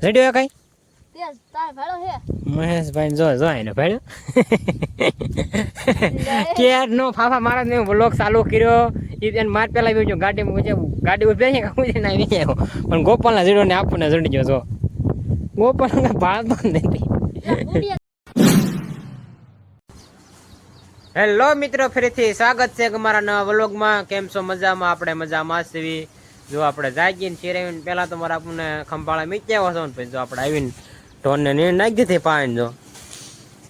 Radio કઈ તે તાર ભાડો હે મહેશભાઈ જો જો એને ભાડ્યો કેર નો ફાફા મારા ને વ્લોગ ચાલુ કર્યો ઈ એને માર પેલા આવી ગયો ગાડીમાં ગયો ગાડી ઉભી છે કે હું ના આવી ગયો પણ ગોપાલના જીડો ને આપને જડી ગયો જો ગોપાલ ને ભાળ બંધ નથી. હેલો મિત્રો, ફરીથી સ્વાગત છે અમારા નવા વ્લોગમાં. કેમ છો? મજામાં? આપણે મજામાં છીએ. જો આપણે જાગીને ચેરાવીને પહેલાં તો મારા આપણને ખંભાળા મીચ્યા છો ને પછી જો આપણે આવીને ઢોરને નીણ નાખી દીધી પાણી. જો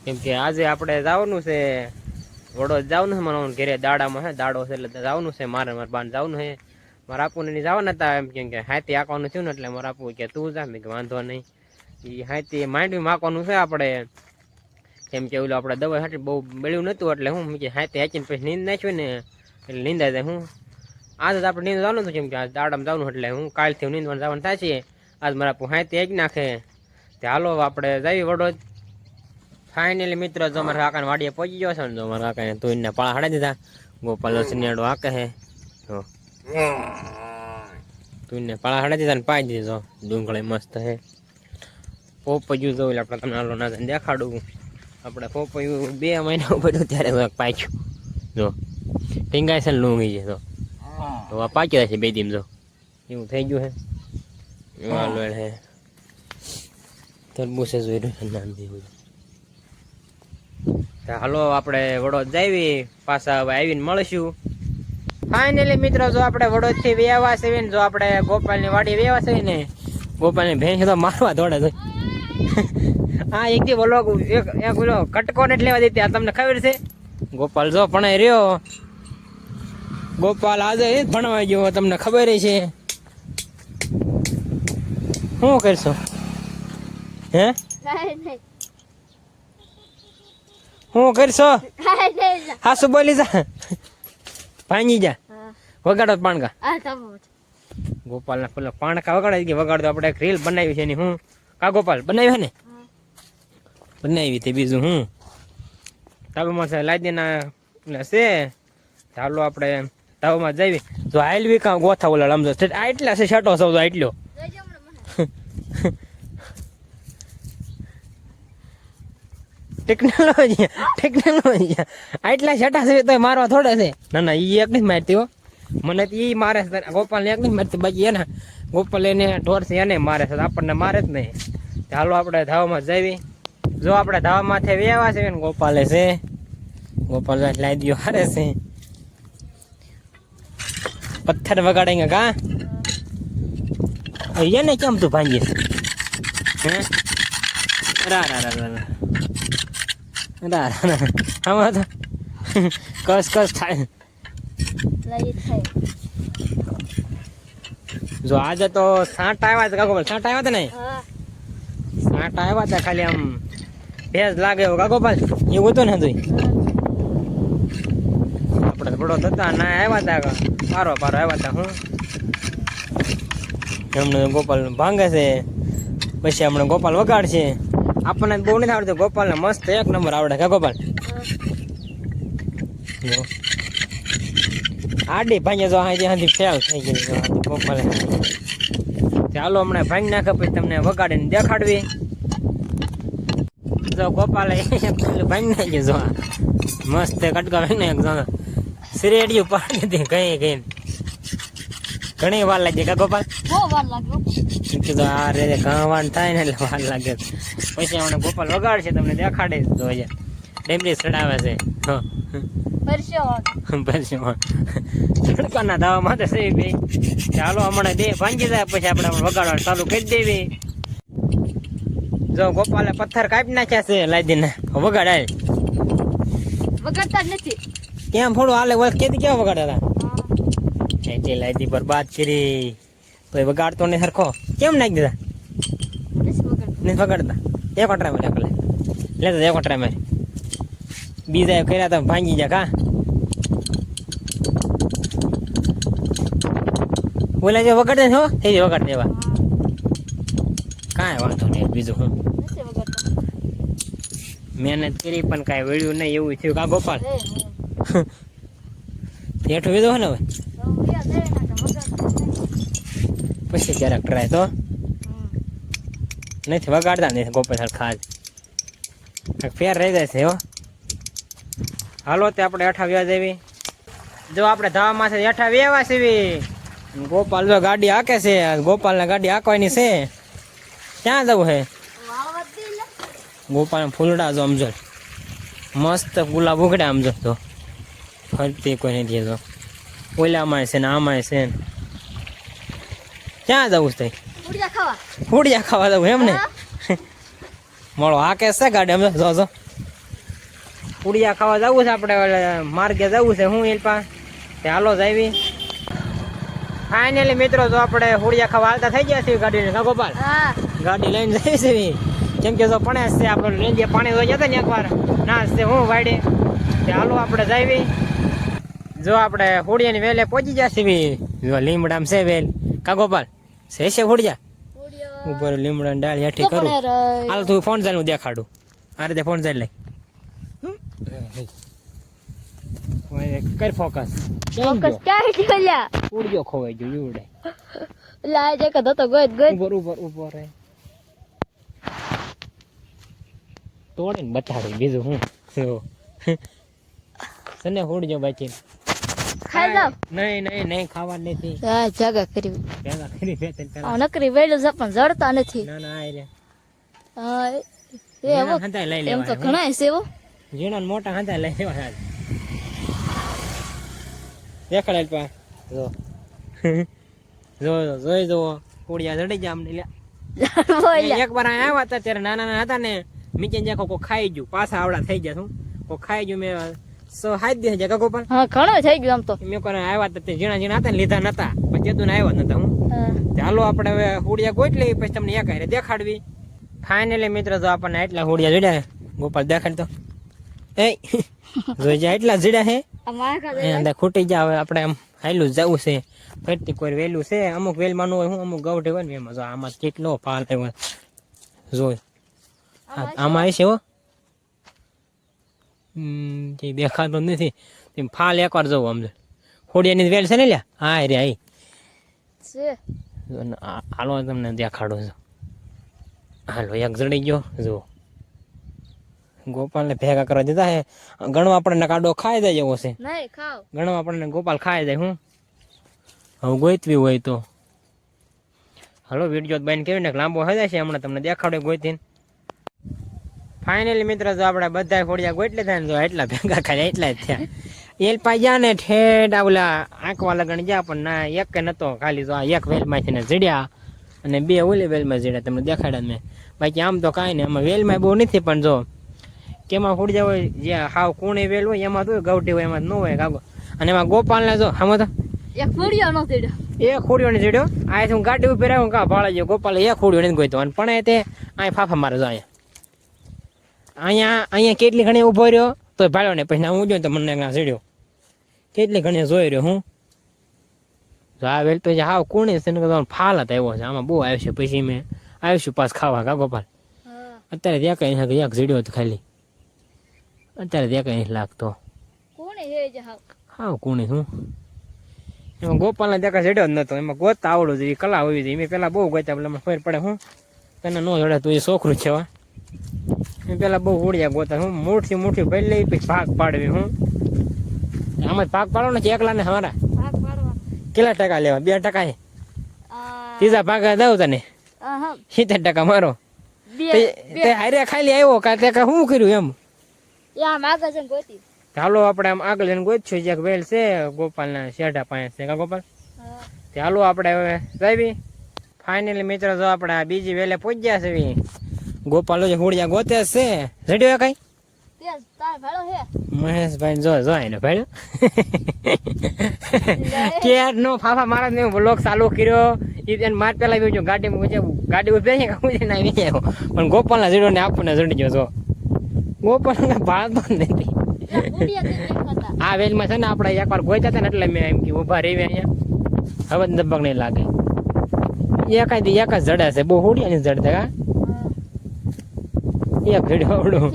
કેમ કે આજે આપણે જવાનું છે વડોદ જવાનું છે મારા ઘરે દાડામાં છે દાડો છે એટલે જવાનું છે મારે મારા બાને જવાનું છે. મારા આપુને નહીં જવાના હતા એમ કેમ કે હાથી આંકવાનું થયું ને એટલે મારા આપવું કે તું જા. મેં કે વાંધો નહીં. એ હાથી માંડવી માકવાનું છે આપણે કેમ કે ઓલું આપણે દવા હાટી બહુ બળ્યું નહોતું એટલે હું કે હાથી હાચીને પછી નીંદ નાખ્યું ને એટલે નીંદાય જાય. હું આજે આપણે નીંદ જવાનું હતું કેમ કે આજ દાડામાં જવાનું એટલે હું કાલથી નીંદવાનું જવાનું થાય છે. આજ મારા આપું હાથી હાકી નાખે તે હાલો આપણે જઈએ વડોદ. ફાઇનલી મિત્રો જો મારા કાકાને વાડીએ પહોંચી ગયો છે ને જો મારા કાકાને તુઈને પાળા હાડી દીધા. ગોપાલ સિનિયાડો હાકે છે તો તુઈને પાળા હાડી દીધા ને પાઈ દીધો. ડુંગળી મસ્ત છે. પોપૈયું જોયું આપણે તમને હાલો ના દેખાડું. આપણે પોપૈયું 2 મહિના પડ્યું ત્યારે પાક્યું. જો ટીંગાય છે ને લૂંગી છે તો આ પાક્યો છે 2 દિન. જો એવું થઈ ગયું છે. હાલો હે તરબૂચે જોઈ રહ્યું નામ જેવું. હાલો આપણે વડોદ જાવી પાછા હવે આવીને મળશું. ફાઇનલી મિત્રો જો આપણે વડોદ થી વ્યવા છે ને જો આપણે ગોપાલની વાડી વ્યવા છે ને ગોપાલની ભેંસ તો મારવા દોડે છે. હા એક દી બોલો એક બોલો કટકો ને લેવા દેતી આ તમને ખબર છે. ગોપાલ જો ભણાઈ રહ્યો. ગોપાલ આજે એ જ ભણવા ગયો તમને ખબર છે. શું કરશો હે શું કરશો? હાસુ બોલી જા ભાંગી જા વગાડો પાણકા. ગોપાલ ના પેલો પાણકા વગાડે કે વગાડતો આપણે એક રીલ બનાવી છે એની. હું કા ગોપાલ બનાવી ને બનાવી તે બીજું હું તાબમાં છે લાદીના છે. ચાલો આપણે તાવમાં જઈએ. જો હાલવી કાં ગોથા ઓલા સમજો આ એટલા છે શર્ટો સૌ એટલો ટેકનોલોજી આટલા છટા છે તો મારવા થોડા છે. ના ના ઈ એક નથી મારતી હો મને ઈ મારે છે. ગોપાલ ને એક નથી મારતી બાકી એને ગોપાલ એને ઢોર છે એને મારે છે આપણને મારે જ નહીં. ચાલો આપણે ધાવામાં જઈએ. જો આપણે ધાવામાંથી વ્યવા છે ને ગોપાલે છે. ગોપાલ લાદીઓ હારે છે. પથ્થર વગાડેંગે કા એને કેમ તું ભાંગી હે રા રા રા રા આમાં તો કસ કસ થાય. જો આજે તો સાંટ આવ્યા હતા કાગોપાલ. સાંટ આવ્યા હતા ને સાંટ આવ્યા હતા ખાલી આમ ભેજ લાગે એવું કાગોપાલ એવું હતું ને જોઈ આપણે તો બડો હતા ના આવ્યા હતા પારો પારો આવ્યા હતા. હું હમણાં ગોપાલ ભાંગે છે પછી હમણાં ગોપાલ વગાડશે. આપણને બહુ નથી આવડતું. ગોપાલ ને મસ્ત 1 નંબર આવડે કા ગોપાલ. આડી ભાંગે જો હાથી ફેલ થઈ ગઈ ગોપાલ. ચાલો હમણાં ભાંગી નાખે પછી તમને વગાડીને દેખાડવી. જો ગોપાલે ભાંગી નાખી જો મસ્ત કટકા ભાંગી નાખ સિરેડિયું પાડી દીધી કઈ ઘણી વાર લાગી કા ગોપાલ. આ રે ઘાવાન થાય ને એટલે વાર લાગે. પછી હમણાં ગોપાલ વગાડશે તમને દેખાડે. તો ડેમરી ચડાવે છે તડકાના દાવા માટે છે બે. ચાલો હમણાં 2 ભાંગી જાય પછી આપણે વગાડવા ચાલુ કરી દેવી. જો ગોપાલે પથ્થર કાપી નાખ્યા છે લાદીને વગાડાય વગાડતા જ નથી. કેમ થોડું હાલે કેદી કેવા વગાડ્યા હતા એટલે લાદી બરબાદ કરી તો વગાડતો નહીં સરખો કેમ નાખી દીધા નથી વગાડતા. 1 ઓટરા મારે પેલા લેતો 1 ઓટરા મારે બીજા કર્યા તો ભાંગી જા કા બોલે જો વગાડે હો થઈ જાય વગાડ દેવા કાંઈ વાંધો નહીં. બીજું હું મહેનત કરી પણ કાંઈ વળ્યું નહીં એવું થયું કા ગોપાલ. હેઠું વિધો હે ને હવે પછી જરાક ટ્રાય તો નથી વગાડતા નથી ગોપાલ ખાસ ફેર રહી જાય છે હો. હાલો તે આપણે હેઠા વ્યા જેવી જો આપણે ધાવામાંથી હેઠા વ્યવા સીવી ગોપાલ જો ગાડી હાકે છે ગોપાલને ગાડી હાંકવાની છે ક્યાં જવું છે ગોપાલ ફૂલડા જો સમજો મસ્ત ગુલાબ ઉઘડ્યા સમજો તો ફરતી કોઈ નથી તો ઓલામાં છે ને આમાં છે ને ક્યાં જવું છે ફૂડિયા ખાવા જવું એમ ને મળો હાકે છે ગાડી સમજો જો જો ફૂડિયા ખાવા જવું છે આપણે માર્ગે જવું છે હું એલપા તે હાલો જ આવી ફાઇનલી મિત્રો જો આપણે ફૂડિયા ખાવા હાલતા થઈ ગયા છીએ ગાડીને કા ગોપાલ ગાડી લઈને જઈ છે કેમ કે જો પણ છે આપણે લઈને પાણી જોઈ જતા ને એકવાર ના છે હું વાડે તે હાલો આપણે જઈએ જો આપણે ફૂડિયાની વેલે પહોંચી જશે જો લીમડામ છે વેલ કા ગોપાલ છે ફૂડિયા ઉપર લીમડા ડાળ હેઠી કરું હાલ તું ફોન ચાલુ દેખાડું આ રીતે ફોન ચાલ લઈ કર ફોકસ ઉડ્યો ખોવાઈ ગયો ઉડે ઉપર ઉપર ઉપર તોડે ને બતાડી બીજું હું સને ઉડજો બાકી નહીં નહીં નહીં ખાવા નથી જગા કરી ભેગા કરી બે ત્રણ પેલા નકરી વેલું છે પણ જડતા નથી ના ના આ રે એ લઈ એમ તો લેવા ઘણા છે એવો ઝીણા ને મોટા હતા લઈ લેવા દેખાડેલ પા જો જો જોઈ જો કોડિયા જડી જા અમને એક વાર આવ્યા હતા ત્યારે નાના નાના હતા ને નીચે જ્યાં કોઈ ખાઈ ગયું પાછા આવડા થઈ ગયા શું કોઈ ખાઈ ગયું મેં હાથ દે જગા ગોપાલ હા ઘણો થઈ ગયું આમ તો મેં કોઈ આવ્યા હતા ઝીણા ઝીણા હતા ને લીધા નતા પછી તેદું આવ્યા નતા હું ચાલો આપણે હવે હોડિયા ગોઠ લઈ પછી તમને એક હારે દેખાડવી ફાઇનલી મિત્ર જો આપણને એટલા હોડિયા જડ્યા ગોપાલ દેખાડ તો એ જોઈ જાય એટલા જડ્યા હે અંદર ખૂટી જાય હવે આપણે આમ હાલું જવું છે ફરતી કોઈ વેલું છે અમુક વેલ માનું હોય હું અમુક ગૌઠે હોય ને એમાં જો આમાં કેટલો ફાલ આવ્યો જોઈ આમાં છે હો જે દેખાતો નથી તેમ ફાલ એકવાર જવું સમજો હોડિયાની વેલ છે ને લ્યા હા રે આઈ હાલો તમને દેખાડો છો હાલો એક જડી ગયો જો ગોપાલને ભેગા કરવા દીધા હે ઘણો આપણને કાડો ખાઈ જાય એવો છે ઘણો આપણને ગોપાલ ખાઈ જાય હું હવે ગોતવી હોય તો હાલો વિડીયો બાઈને કેવી ને લાંબો થઈ જાય છે હમણાં તમને દેખાડો ગોતીને ફાઇનલી મિત્ર જો આપણે બધા ફોડિયા ગોઈ લીધા ને જો એટલા ભેગા ખાય એટલા જ થયા એલ પાઈ ગયા ને ઠેઠ ઓલા આંકવા લગણ ગયા પણ ના એક કે નતો ખાલી જો આ એક વેલમાંથી ને જડ્યા અને બે ઓલી વેલમાં જડ્યા તમને દેખાડ્યા મેં બાકી આમ તો કાંઈ નહીં આમાં વેલમાં બહુ નથી પણ જો કેમાં ફોડ્યા હોય જે હાવ કુણી વેલ હોય એમાં તો ગૌટી હોય એમાં ન હોય કાગો અને એમાં ગોપાલને જો હમો તો એક ફોડિયો નો જડ્યો એક ખોડિયો ને જડ્યો આ હું ગાડી ઉપર આવ્યું કા ભાળા ગયો ગોપાલે એક ખોડિયો નથી ગોઈતો અને પણ તે અહીં ફાફા મારે જો અહીંયા કેટલી ઘણી ઉભો રહ્યો તો ભાડ્યો ને પછી હું જોયું તો મને જડ્યો કેટલી ઘણી જોઈ રહ્યો હું આ વેલ તો હાવ કુણી છે ને ફાલ હતા એવો છે આમાં બહુ આવશે પછી મેં આવીશું પાસ ખાવા કા ગોપાલ અત્યારે ત્યાં કઈ એક જડ્યો હતો ખાલી અત્યારે ત્યાં કઈ લાગતો હાવ કુણી શું એમાં ગોપાલને ત્યાં જડ્યો જ નતો એમાં ગોતતા આવડું જોઈએ કલા હોવી જોઈએ મેં પેલા બહુ ગોતા એટલે મને ખબર પડે હું તને ન જડે તું એ છોકરું છે મેં પેલા બહુ હોડિયા ગોતા હું મોટી મોટી ભરી લઈ પછી ભાગ પાડવી હું આમાં ભાગ પાડો ને એકલા ને અમારા કેટલા ટકા લેવા 2 ટકા છે ત્રીજા ભાગ દઉં તને 70% મારો તે હારે ખાલી આવ્યો કા તે શું કર્યું એમ ચાલો આપણે આમ આગળ જઈને ગોતશું જે વેલ છે ગોપાલના શેઢા પાસે છે કા ગોપાલ ચાલો આપણે હવે જઈએ ફાઇનલી મિત્રો જો આપણે આ બીજી વેલે પહોંચી ગયા છે ગોપાલ જે હોડિયા ગોતે છે જડ્યો કઈ મહેશભાઈ જો જો એને ભાઈ કેર નો ફાફા મારા ને વ્લોગ ચાલુ કર્યો ઈ માર પેલા ગયો ગાડી ઉભી છે કામ ના આવી પણ ગોપાલ ના જડ્યો ને આપણને જડી ગયો જો ગોપાલ ને ભાળતો નથી આ વેલમાં છે ને આપણે એકવાર ગોઈતા હતા ને એટલે મેં એમ કે ઉભા રહી અહીંયા હવે દબક નહીં લાગે એક જ જડે છે બહુ હોડિયા ની જડતા કા એક જડ્યો આવડું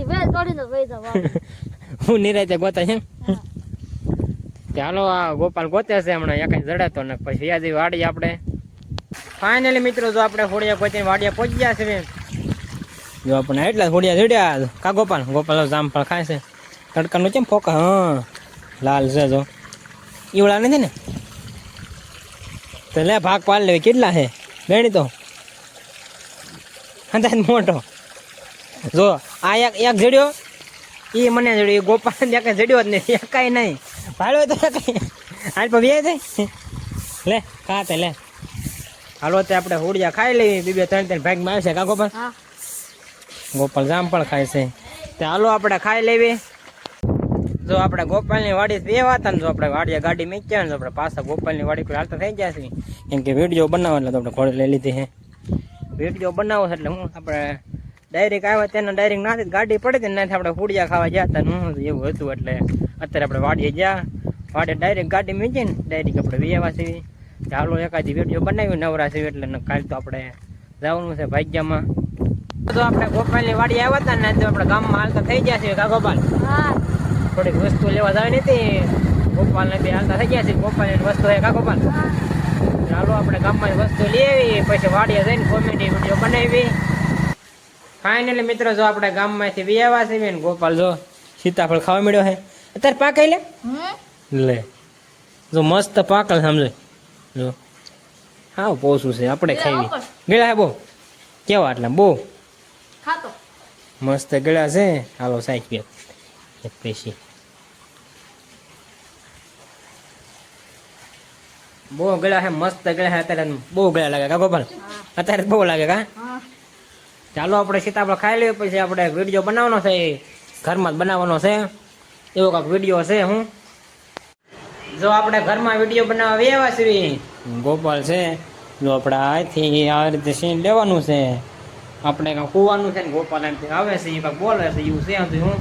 હું નિરાતે ગોતા છે ચાલો આ ગોપાલ ગોતે છે હમણાં એક જડાતો ને પછી યાદ વાડી આપણે ફાઇનલી મિત્રો જો આપણે હોડિયા ગોતીને વાડિયા પહોંચી ગયા છે જો આપણે એટલા ઘોડિયા જોડ્યા કા ગોપાલ ગોપાલ જામફળ ખાય છે તડકાનું કેમ ફોકા હા લાલ છે જો ઈવડા નથી ને તો લે ભાગ પાડ લે કેટલા છે ગણી તો અંદાજ મોટો જો આ એક જડ્યો એ મને જડ્યો એ ગોપાલ એક જડ્યો જ નહીં એકાઈ નહીં ભાડો તો એકાઈ હાલ પર બે થાય લે ખાતે લે હાલો તે આપણે હોડિયા ખાઈ લઈએ બે ત્રણ ભાગમાં આવશે કા ગોપાલ હા ગોપાલ જામફળ ખાય છે તે હાલો આપણે ખાઈ લેવી જો આપણે ગોપાલની વાડી બે હતા ને જો આપણે વાડીએ ગાડી મેચ્યા ને તો આપણે પાછા ગોપાલની વાડી પર હાલતા થઈ ગયા છે કેમ કે વિડીયો બનાવો એટલે તો આપણે ઘોડે લઈ લીધી છે વિડીયો બનાવો એટલે હું આપણે ડાયરેક્ટ આવ્યા ત્યાં ડાયરેક્ટ નાથી ગાડી પડી હતી નાથી આપણે ફૂડિયા ખાવા ગયા હતા હું એવું હતું એટલે અત્યારે આપણે વાડીએ ગયા વાડીએ ડાયરેક્ટ ગાડી મેચી ને ડાયરેક્ટ આપણે વ્યવા છીએ ચાલો એકાદી વિડીયો બનાવી નવરા છીએ એટલે કાલે તો આપણે જવાનું છે ભાગ્યામાં તો આપણે ગોપાલની વાડી આવ્યા હતા ને તો આપણે ગામમાં હાલતા થઈ ગયા છીએ કા ગોપાલ હા થોડીક વસ્તુ લેવા જવાની હતી ગોપાલને બે હાલતા થઈ ગયા છે ગોપાલની વસ્તુ છે કા ગોપાલ ચાલો આપણે ગામમાં વસ્તુ લઈ આવી પછી વાડીએ જઈને કોમેડી વિડીયો બનાવી ફાઇનલી મિત્રો જો આપણે ગામમાંથી બી આવ્યા છે ને ગોપાલ જો સીતાફળ ખાવા મળ્યો છે અત્યારે પાકાઈ લે જો મસ્ત પાકલ સમજો જો હા પોસું છે આપણે ખાવી ગળ્યા હે બહુ કેવા આટલા બહુ ખાતો મસ્ત ગળ્યા છે હાલો સાઈડ પે એક પૈસી બહુ ગળ્યા છે મસ્ત ગળ્યા છે અત્યારે બહુ ગળ્યા લાગે કા ગોપાલ અત્યારે બહુ લાગે કા હા ચાલો આપણે સીતાફળ ખાઈ લઈએ પછી આપણે વિડીયો બનાવવાનો છે ઘરમાં જ બનાવવાનો છે એવો કાંઈક વિડીયો છે હું જો આપણે ઘરમાં વિડીયો બનાવવા વ્યવા છીએ ગોપાલ છે જો આપણે અહીંથી આ રીતે સીન લેવાનું છે આપણે કાંઈ કૂવાનું છે ને ગોપાલ એમથી આવે છે એ કાંઈક બોલે છે એવું છે હું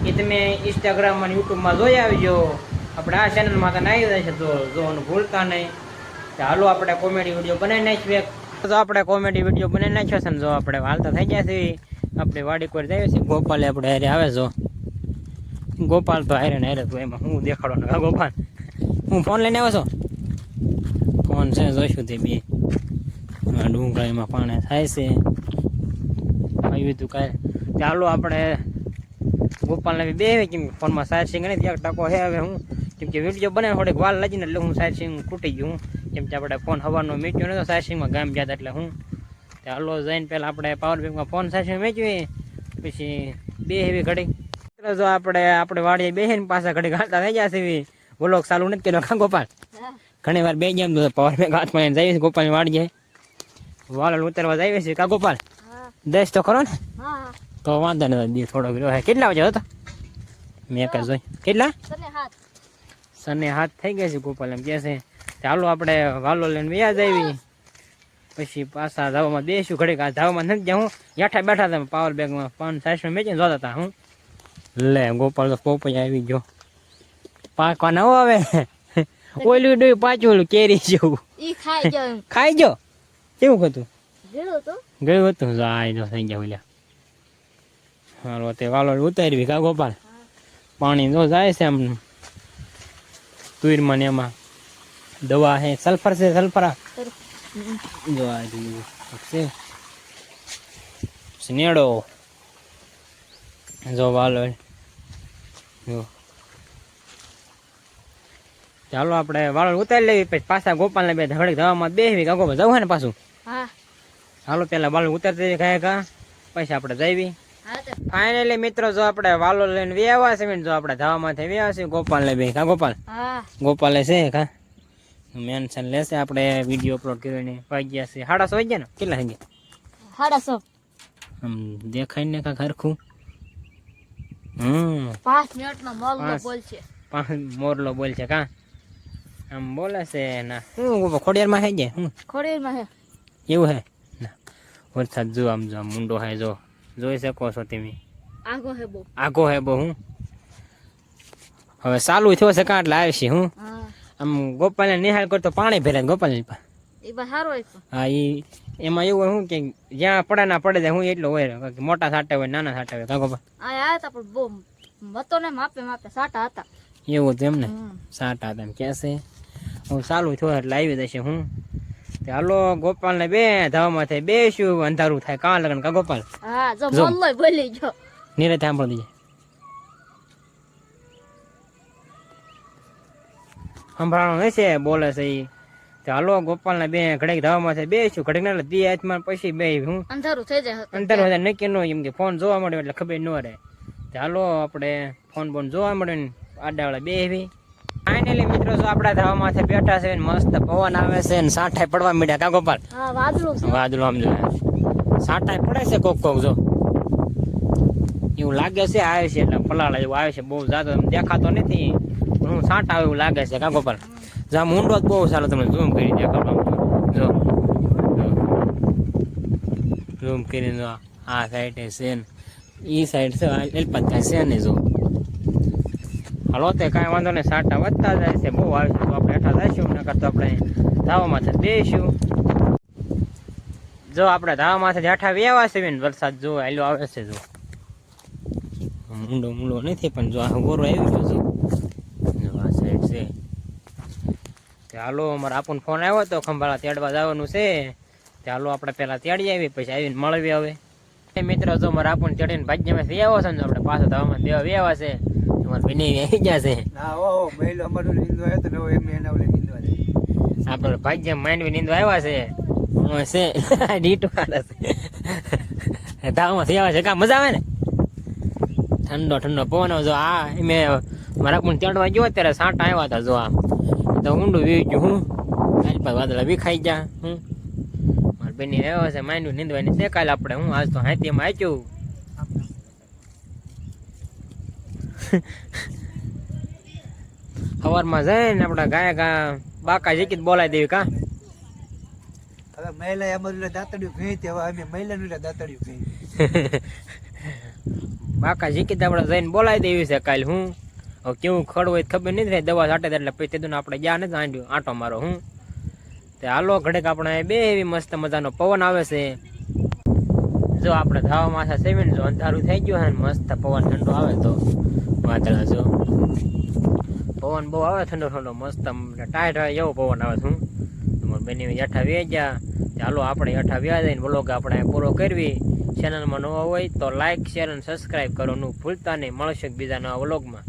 એ તમે ઇન્સ્ટાગ્રામમાં યુટ્યુબમાં જોઈ આવજો આપણે આ ચેનલમાં તને આવી જાય છે તો જોવાનું ભૂલતા નહીં ચાલો આપણે કોમેડી વિડીયો બનાવી નાખીએ તો આપણે કોમેડી વિડીયો બનાવી નાખ્યો છે ને જો આપણે હાલતા થઈ ગયા છે આપણે વાડી પર જઈએ છીએ ગોપાલે આપણે હારે આવે જો ગોપાલ તો હારે ને હારે તો એમાં હું દેખાડો ને ગોપાલ હું ફોન લઈને આવ્યો છો ફોન છે જોઈશું તે બે ડુંગળીમાં પાણી થાય છે આવ્યું હતું કાંઈ ચાલો આપણે ગોપાલને બી બે કેમ ફોનમાં ચાર્જિંગ નહીં એક ટકો છે હવે હું કેમ કે વિડીયો બનાવે થોડીક વાર લાગીને એટલે હું ચાર્જિંગ ખૂટી ગયું કેમ કે આપણે ફોન હવાનો મેચ્યો નતો ચાર્જિંગમાં ગામ ગયા હતા એટલે હું ચાલો જઈને પહેલાં આપણે પાવર બેંકમાં ફોન ચાર્જિંગ મેચ્યું પછી બે એવી ઘડી જો આપણે વાડીએ બેસીને પાછા ઘડી હાલતા થઈ ગયા છે વ્લોગ ચાલુ નથી કર્યો કા ગોપાલ ઘણી વાર બે ગયા તો પાવર બેંક હાથમાં જઈએ ગોપાલની વાડીએ વાલ ઉતારવા જઈએ છીએ કા ગોપાલ દસ તો ખરો ને હા તો વાંધો નથી થોડો રહ્યો કેટલા વાગે હતો મેં કઈ જોઈ કેટલા સને હાથ થઈ ગયા છે ગોપાલ એમ કહે છે ચાલો આપણે વાલો લઈને વ્યાજ આવી પછી પાછા ધાવામાં દેશું ઘડીક આ ધાવામાં નથી જ્યાં હું યાઠા બેઠા હતા પાવર બેગમાં 5-6 મેચીને જોતા હતા હું લે ગોપાલ તો પોપૈયા આવી ગયો પાકવા ન આવે ઓલું ડોયું પાછું ઓલું કેરી જેવું ઈ ખાઈ જાય ખાઈ જો કેવું હતું ગળો તો ગયું હતું જાય જો થઈ ગયા ઓલ્યા હાલો તે વાલો ઉતારવી કા ગોપાલ પાણી જો જાય છે આમ તુરમાં ને એમાં દવા છે સલ્ફર છે સલ્ફરા જો આ છે સ્નેડો જો વાલો જો ચાલો આપણે વાળો ઉતારી લેવી પછી પાછા ગોપાલને બે ધડક દવામાં બેસવી કા ગોપાલ જવું ને પાછું હા હાલો પેલા વાલો ઉતારતી ખાય કા પછી આપણે જઈવી હા તો ફાઇનલી મિત્રો જો આપણે વાલો લઈને વ્યાવા છે જો આપણે ધાવામાંથી વ્યાવા છે ગોપાલ ને બે કા ગોપાલ હા ગોપાલે છે કા મેન્શન લેશે આપણે વિડીયો અપલોડ કરીને વાગ્યા છે 6:30 વાગ્યા ને કેટલા થઈ ગયા 6:30 આમ દેખાય ને કા હરખું 5 મિનિટનો મોરલો બોલ છે મોરલો બોલ છે કા આમ બોલે છે ના હું ખોડિયારમાં થઈ જાય હું ખોડીમાં હે એવું હે ના વરસાદ જો આમ મુંડો હે જો જોઈ શકો છો તમે આગો હે બહુ હું હવે ચાલુ થયો છે કાં એટલે આવશે હું હા આમ ગોપાલને નિહાળ કરતો પાણી ભરાય ગોપાલ ઈ બા સારો હોય હા ઈ એમાં એવું હોય હું કે જ્યાં પડે ના પડે હું એટલો હોય મોટા સાટા હોય નાના સાટા હોય કા ગોપાલ આ હતા પણ બહુ મતો ને માપે માપે સાટા હતા એવું હતું એમ ને સાટા હતા એમ કે છે હું ચાલુ થયો એટલે આવી જશે હું તે હાલો ગોપાલ ને બે ધાવામાં થાય બેસ્યું અંધારું થાય કાં લગન કા ગોપાલ હા જો જો. મમ્મી બોલી ગયો નીરે સાંભળી દીજે સંભળાણું હશે બોલે છે ઈ તે હાલો ગોપાલ ને બે ઘડીક ધાવામાં થાય બેસ્યું ઘડીક ના દી હાથમાં પછી બે હું અંધારું થઈ જાય હતું. અંતર વધારે નક્કી ન હોય એમ કે ફોન જોવા મળે એટલે ખબર ન રહે તે હાલો આપણે ફોન બોન જોવા મળે ને આડાવાળા બેહવી ફાઇનલી મિત્રો જો આપણા ધાવામાં બેઠા છે ને મસ્ત પવન આવે છે ને સાંઠાઈ પડવા મીડ્યા કા ગોપાલ હા વાદળું છે વાદળો આમ જો સાંઠાઈ પડે છે કોક કોક જો એવું લાગે છે આવે છે એટલે પલાળા જેવું આવે છે બહુ જાતો દેખાતો નથી પણ હું સાંઠા આવે એવું લાગે છે કા ગોપાલ જામ ઊંડો જ બહુ સારો તમને ઝૂમ કરી દેખાડો જો ઝૂમ કરીને જો આ સાઈડ છે ને ઈ સાઈડ છે એલપત થાય છે ને જો હાલો તે કાંઈ વાંધો નહીં સાંટા વધતા જાય છે બહુ આવે છે તો આપણે હેઠા જઈશું નકર તો આપણે ધાવામાંથી બેસીશું જો આપણે ધાવામાંથી હેઠા વેવા છે ને વરસાદ જો હાલો આવે છે જો ઊંડો નથી પણ જો આ ગોરો આવી ગયો છે જો આ સાઈડ છે તે હાલો અમારે આપણને ફોન આવ્યો તો ખંભાળા તેડવા જવાનું છે તે હાલો આપણે પહેલાં તેડી આવી પછી આવીને મળવી હવે મિત્રો જો મારે આપણને તેડીને ભાગ્યમાં વેવા છે ને આપણે પાછો ધાવામાં દેવા વેવા છે અમારે બેને આવી ગયા છે આપણે ભાગ્ય માંડવી નીંદવા આવ્યા છે ડીટો છે ધાવામાં થી આવે છે કા મજા આવે ને ઠંડો પવન જો આ મેં મારા પણ તેડવા ગયો ત્યારે સાંટા આવ્યા હતા જો આ તો ઊંડું વી ગયું હું આજ વાદળા વિખાઈ ગયા હું મારા બેની આવ્યા છે માંડવી નીંદવાની છે કાલે આપણે હું આજ તો હાથીમાં આચ્યું સવારમાં જઈને આપડા ગાય ગા બાકા જીકી બોલાવી દેવી કા હવે મહિલા અમારું દાંતડિયું કહી હવે અમે મહિલાનું દાંતડિયું કહી બાકા જીકી આપણે જઈને બોલાવી દેવી છે કાલે હું હવે કેવું ખડ હોય ખબર નથી રહી દવા છાંટે એટલે પછી તેદું આપણે ગયા નથી આંડ્યું આંટો મારો હું તે હાલો ઘડીક આપણે બે એવી મસ્ત મજાનો પવન આવે છે જો આપણે ધાવામાં છે સેવીને જો અંધારું થઈ ગયું હે ને મસ્ત પવન ઠંડો આવે તો વાદળા જો પવન બહુ આવે ઠંડો મસ્ત ટાઈટ હોય એવો પવન આવે શું તમારે બેની હેઠા વે ગયા ચાલો આપણે હેઠા વ્યા જઈને બ્લોગ આપણે પૂરો કરવી ચેનલમાં નવા હોય તો લાઈક શેર અને સબસ્ક્રાઈબ કરવાનું ભૂલતા નહીં મળશે બીજા નવા વ્લોગમાં